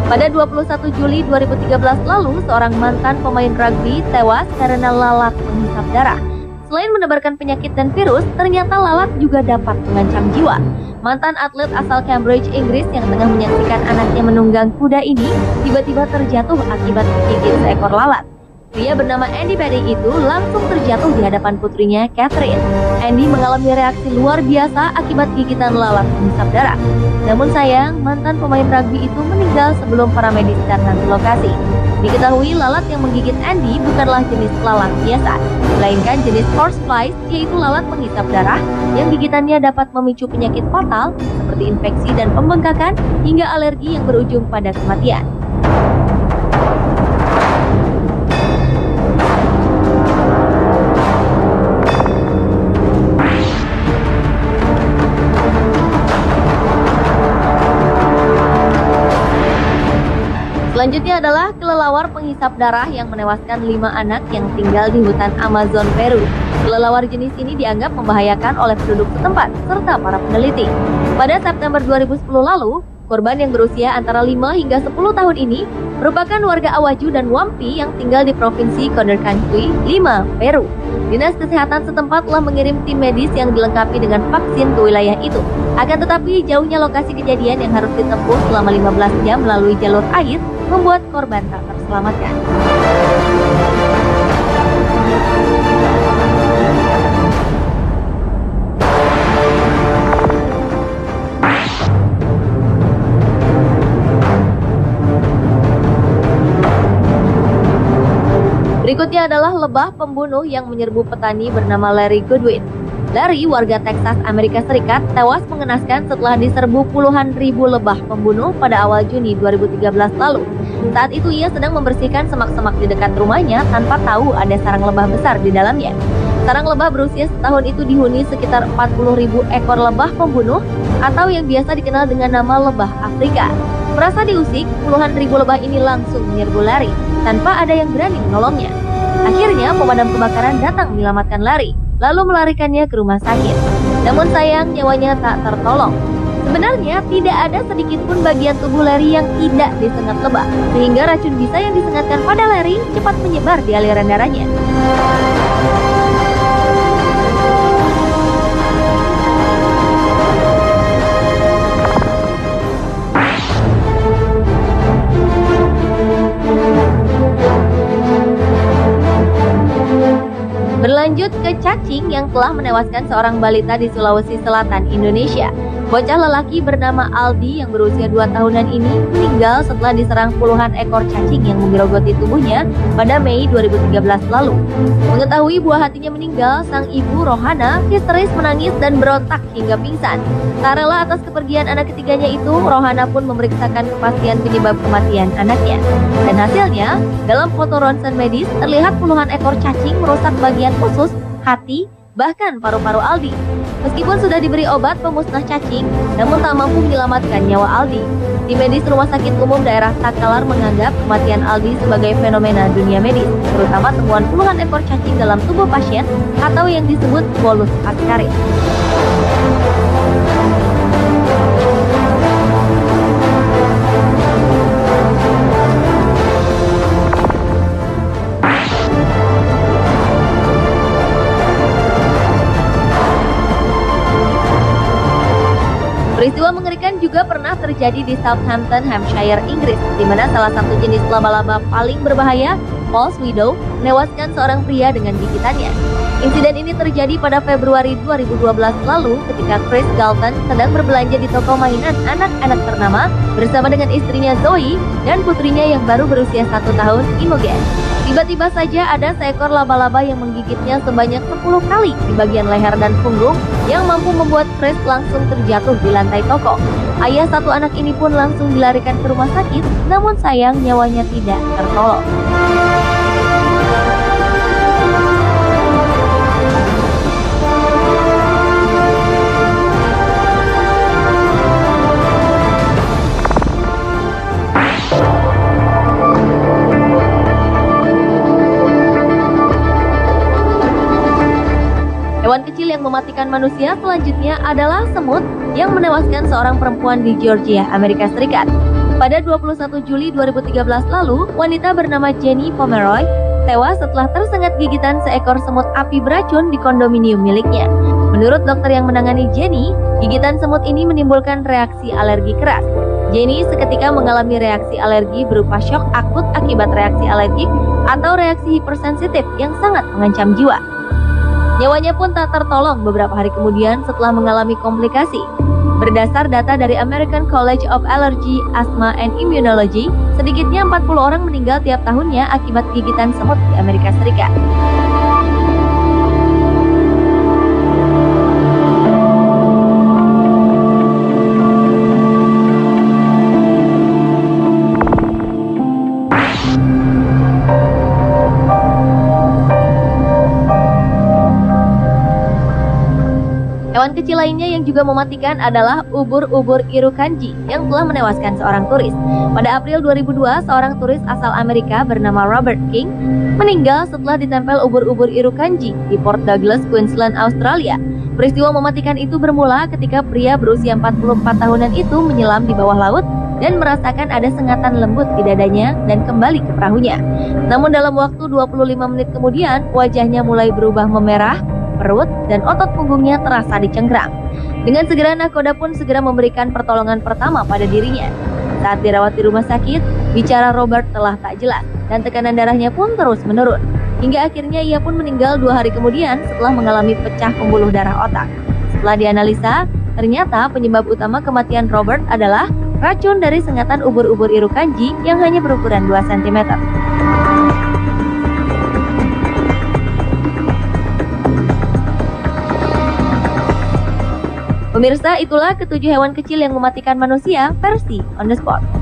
Pada 21 Juli 2013 lalu, seorang mantan pemain rugby tewas karena lalat menghisap darah. Selain menebarkan penyakit dan virus, ternyata lalat juga dapat mengancam jiwa. Mantan atlet asal Cambridge, Inggris yang tengah menyaksikan anaknya menunggang kuda ini tiba-tiba terjatuh akibat digigit seekor lalat. Pria bernama Andy Bading itu langsung terjatuh di hadapan putrinya, Catherine. Andy mengalami reaksi luar biasa akibat gigitan lalat menghisap darah. Namun sayang, mantan pemain rugby itu meninggal sebelum para medis datang ke lokasi. Diketahui lalat yang menggigit Andy bukanlah jenis lalat biasa, melainkan jenis horseflies, yaitu lalat menghisap darah yang gigitannya dapat memicu penyakit fatal seperti infeksi dan pembengkakan hingga alergi yang berujung pada kematian. Selanjutnya adalah kelelawar penghisap darah yang menewaskan 5 anak yang tinggal di hutan Amazon, Peru. Kelelawar jenis ini dianggap membahayakan oleh penduduk setempat serta para peneliti. Pada September 2010 lalu, korban yang berusia antara 5 hingga 10 tahun ini merupakan warga Awaju dan Wampi yang tinggal di Provinsi Condorcanqui, Lima, Peru. Dinas Kesehatan setempat telah mengirim tim medis yang dilengkapi dengan vaksin ke wilayah itu. Akan tetapi, jauhnya lokasi kejadian yang harus ditempuh selama 15 jam melalui jalur air membuat korban tak terselamatkan. Berikutnya adalah lebah pembunuh yang menyerbu petani bernama Larry Goodwin. Larry, warga Texas, Amerika Serikat, tewas mengenaskan setelah diserbu puluhan ribu lebah pembunuh pada awal Juni 2013 lalu. Saat itu ia sedang membersihkan semak-semak di dekat rumahnya tanpa tahu ada sarang lebah besar di dalamnya. Sarang lebah berusia setahun itu dihuni sekitar 40.000 ekor lebah pembunuh atau yang biasa dikenal dengan nama lebah Afrika. Merasa diusik, puluhan ribu lebah ini langsung menyerbu Larry tanpa ada yang berani menolongnya. Akhirnya pemadam kebakaran datang menyelamatkan Larry, lalu melarikannya ke rumah sakit. Namun sayang, nyawanya tak tertolong. Sebenarnya tidak ada sedikit pun bagian tubuh Larry yang tidak disengat lebah, sehingga racun bisa yang disengatkan pada Larry cepat menyebar di aliran darahnya. Berlanjut ke cacing yang telah menewaskan seorang balita di Sulawesi Selatan, Indonesia. Bocah lelaki bernama Aldi yang berusia 2 tahunan ini meninggal setelah diserang puluhan ekor cacing yang menggerogoti tubuhnya pada Mei 2013 lalu. Mengetahui buah hatinya meninggal, sang ibu Rohana histeris menangis dan berontak hingga pingsan. Tak rela atas kepergian anak ketiganya itu, Rohana pun memeriksakan kepastian penyebab kematian anaknya. Dan hasilnya, dalam foto ronsen medis terlihat puluhan ekor cacing merusak bagian usus, hati, bahkan paru-paru Aldi. Meskipun sudah diberi obat pemusnah cacing, namun tak mampu menyelamatkan nyawa Aldi. Tim medis Rumah Sakit Umum Daerah Takalar menganggap kematian Aldi sebagai fenomena dunia medis, terutama temuan puluhan ekor cacing dalam tubuh pasien atau yang disebut bolus askaris. Peristiwa mengerikan juga pernah terjadi di Southampton, Hampshire, Inggris, di mana salah satu jenis laba-laba paling berbahaya, False Widow, menewaskan seorang pria dengan gigitannya. Insiden ini terjadi pada Februari 2012 lalu ketika Chris Galton sedang berbelanja di toko mainan anak-anak ternama bersama dengan istrinya Zoe dan putrinya yang baru berusia 1 tahun, Imogen. Tiba-tiba saja ada seekor laba-laba yang menggigitnya sebanyak 10 kali di bagian leher dan punggung yang mampu membuat Chris langsung terjatuh di lantai toko. Ayah satu anak ini pun langsung dilarikan ke rumah sakit, namun sayang nyawanya tidak tertolong. Hewan kecil yang mematikan manusia selanjutnya adalah semut yang menewaskan seorang perempuan di Georgia, Amerika Serikat. Pada 21 Juli 2013 lalu, wanita bernama Jenny Pomeroy tewas setelah tersengat gigitan seekor semut api beracun di kondominium miliknya. Menurut dokter yang menangani Jenny, gigitan semut ini menimbulkan reaksi alergi keras. Jenny seketika mengalami reaksi alergi berupa syok akut akibat reaksi alergik atau reaksi hipersensitif yang sangat mengancam jiwa. Nyawanya pun tak tertolong beberapa hari kemudian setelah mengalami komplikasi. Berdasar data dari American College of Allergy, Asthma and Immunology, sedikitnya 40 orang meninggal tiap tahunnya akibat gigitan semut di Amerika Serikat. Hewan kecil lainnya yang juga mematikan adalah ubur-ubur Irukandji yang telah menewaskan seorang turis. Pada April 2002, seorang turis asal Amerika bernama Robert King meninggal setelah ditempel ubur-ubur Irukandji di Port Douglas, Queensland, Australia. Peristiwa mematikan itu bermula ketika pria berusia 44 tahunan itu menyelam di bawah laut dan merasakan ada sengatan lembut di dadanya dan kembali ke perahunya. Namun dalam waktu 25 menit kemudian, wajahnya mulai berubah memerah, perut, dan otot punggungnya terasa dicengkram. Dengan segera nakoda pun segera memberikan pertolongan pertama pada dirinya. Saat dirawat di rumah sakit, bicara Robert telah tak jelas dan tekanan darahnya pun terus menurun. Hingga akhirnya ia pun meninggal 2 hari kemudian setelah mengalami pecah pembuluh darah otak. Setelah dianalisa, ternyata penyebab utama kematian Robert adalah racun dari sengatan ubur-ubur Irukandji yang hanya berukuran 2 cm. Pemirsa, itulah ketujuh hewan kecil yang mematikan manusia versi On The Spot.